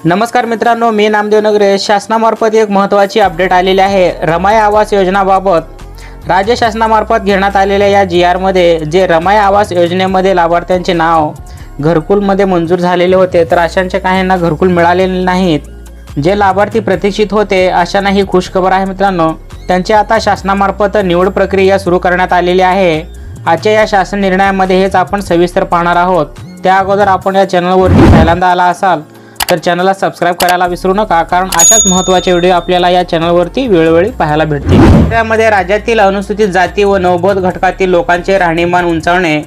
नमस्कार मित्रांनो, मी नामदेव नगरे। शासनामार्फत एक महत्त्वाची अपडेट आलेली आहे। रमाई आवास योजनाबाबत राज्य शासनामार्फत घेण्यात आलेल्या या जी मध्ये जे रमाई आवास योजनेमध्ये लाभार्थ्यांचे नाव घरकुलमध्ये मंजूर झालेले होते, तर अशांच्या काहींना घरकुल मिळालेले नाहीत। जे लाभार्थी प्रतीक्षित होते अशांना ही खुशखबर आहे मित्रांनो। त्यांची आता शासनामार्फत निवड प्रक्रिया सुरू करण्यात आलेली आहे। आजच्या या शासन निर्णयामध्ये हेच आपण सविस्तर पाहणार आहोत। त्या अगोदर आपण या चॅनलवरती पहिल्यांदा आला असाल तर चॅनलला सबस्क्राइब करायला विसरू नका, कारण अशाच महत्त्वाचे व्हिडिओ आपल्याला या चॅनलवरती वेळोवेळी पाहायला भेटतील। त्यामध्ये राज्यातील अनुसूचित जाती व नवबोध घटकातील लोकांचे राहणीमान उंचावणे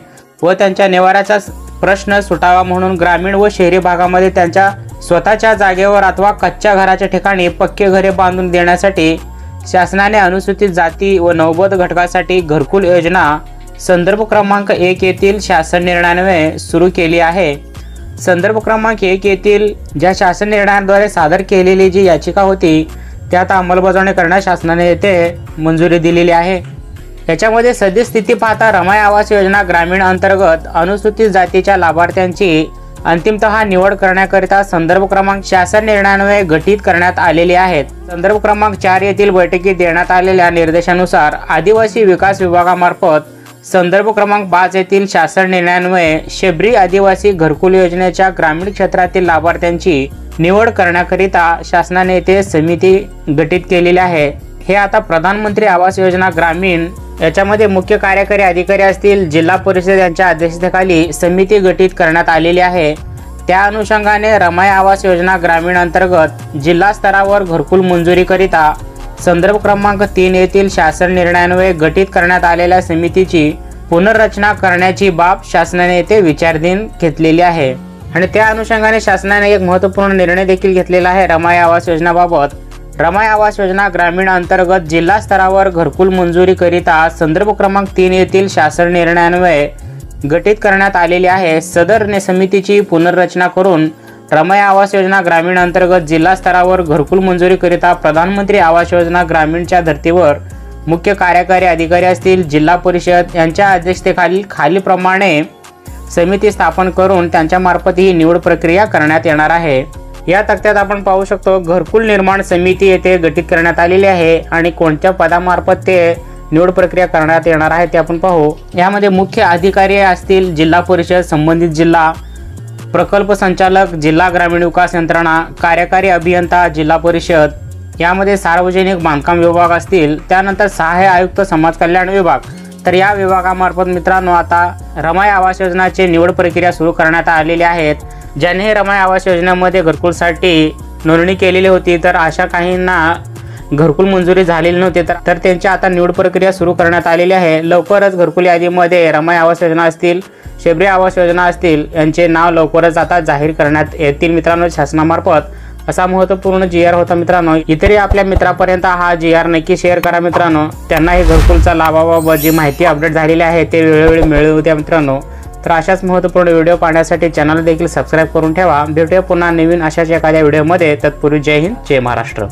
व त्यांच्या निवाऱ्याचा प्रश्न सुटावा म्हणून ग्रामीण व शहरी भागामध्ये त्यांच्या स्वतःच्या जागेवर अथवा कच्च्या घराच्या ठिकाणी पक्के घरे बांधून देण्यासाठी शासनाने अनुसूचित जाती व नवबोध घटकासाठी घरकुल योजना संदर्भ क्रमांक 1 येथील शासन निर्णयान्वये सुरू केली आहे। संदर्भ क्रमांक 1 येथील ज्या शासन निर्णयाद्वारे सादर केलेली जी याचिका होती त्यात अंमलबजावणी करण्यास शासनाने येथे मंजुरी दिलेली आहे। याच्यामध्ये सद्यस्थिती पाहता रमाई आवास योजना ग्रामीण अंतर्गत अनुसूचित जातीच्या लाभार्थ्यांची अंतिमतः निवड करण्याकरिता संदर्भ क्रमांक शासन निर्णयान्वये गठीत करण्यात आलेली आहेत। संदर्भ क्रमांक 4 येथील बैठकीत देण्यात आलेल्या निर्देशानुसार आदिवासी विकास विभागामार्फत संदर्भ क्रमांक 5 येथील शासन निर्णयान्वये शबरी आदिवासी घरकुल योजनेच्या ग्रामीण क्षेत्रातील लाभार्थ्यांची निवड करण्याकरिता शासनाने येथे समिती गठीत केलेली आहे। हे आता प्रधानमंत्री आवास योजना ग्रामीण याच्यामध्ये मुख्य कार्यकारी अधिकारी असतील जिल्हा परिषद यांच्या अध्यक्षतेखाली समिती गठीत करण्यात आलेली आहे। त्या अनुषंगाने रमाई आवास योजना ग्रामीण अंतर्गत जिल्हा स्तरावर घरकुल मंजुरीकरिता संदर्भ क्रमांक 3 येथील शासन निर्णयान्वये गठीत करण्यात आलेल्या समितीची पुनर्रचना करण्याची बाब शासनाने येथे विचाराधीन घेतलेली आहे। आणि त्या अनुषंगाने शासनाने एक महत्त्वपूर्ण निर्णय देखील घेतलेला आहे रमाई आवास योजनाबाबत। रमाई आवास योजना ग्रामीण अंतर्गत जिल्हा स्तरावर घरकुल मंजुरीकरिता संदर्भ क्रमांक 3 येथील शासन निर्णयान्वये गठीत करण्यात आलेली आहे। सदर समितीची पुनर्रचना करून रमाई आवास योजना ग्रामीण अंतर्गत जिल्हा स्तरावर घरकुल मंजुरीकरिता प्रधानमंत्री आवास योजना ग्रामीणच्या धर्तीवर मुख्य कार्यकारी अधिकारी असतील जिल्हा परिषद यांच्या अध्यक्षतेखाली खालीलप्रमाणे समिती स्थापन करून त्यांच्या मार्फत ही निवड प्रक्रिया करण्यात येणार आहे। या तक्त्यात आपण पाहू शकतो घरकुल निर्माण समिती येथे गठीत करण्यात आलेली आहे आणि कोणत्या पदामार्फत ते निवड प्रक्रिया करण्यात येणार आहे ते आपण पाहू। यामध्ये मुख्य अधिकारी असतील जिल्हा परिषद, संबंधित जिल्हा प्रकल्प संचालक, जिल्हा ग्रामीण विकास यंत्रणा, कार्यकारी अभियंता जिल्हा परिषद, यामध्ये सार्वजनिक बांधकाम विभाग असतील, त्यानंतर सहाय्य आयुक्त समाज कल्याण विभाग। तर या विभागामार्फत मित्रांनो आता रमाई आवास योजनाची निवड प्रक्रिया सुरू करण्यात आलेली आहेत। ज्याने रमाई आवास योजनेमध्ये घरकुलसाठी नोंदणी केलेली होती तर अशा काहींना घरकुल मंजुरी झालेली नव्हती, तर त्यांची आता निवड प्रक्रिया सुरू करण्यात आलेली आहे। लवकरच घरकुल यादीमध्ये रमाई आवास योजना असतील, शबरी आवास योजना असतील यांचे नाव लवकरच आता जाहीर करण्यात येतील मित्रांनो शासनामार्फत। असा महत्त्वपूर्ण जी.आर होता मित्रांनो। इतरही आपल्या मित्रापर्यंत हा जी.आर नक्की शेअर करा मित्रांनो। त्यांनाही घरकुलचा लाभाबाबत जी माहिती अपडेट झालेली आहे ते वेळोवेळी मिळवू द्या मित्रांनो। तर अशाच महत्त्वपूर्ण व्हिडिओ पाहण्यासाठी चॅनल देखील सबस्क्राइब करून ठेवा। भेटूया पुन्हा नवीन अशाच एखाद्या व्हिडिओमध्ये। तत्पूर्वी जय हिंद, जय महाराष्ट्र।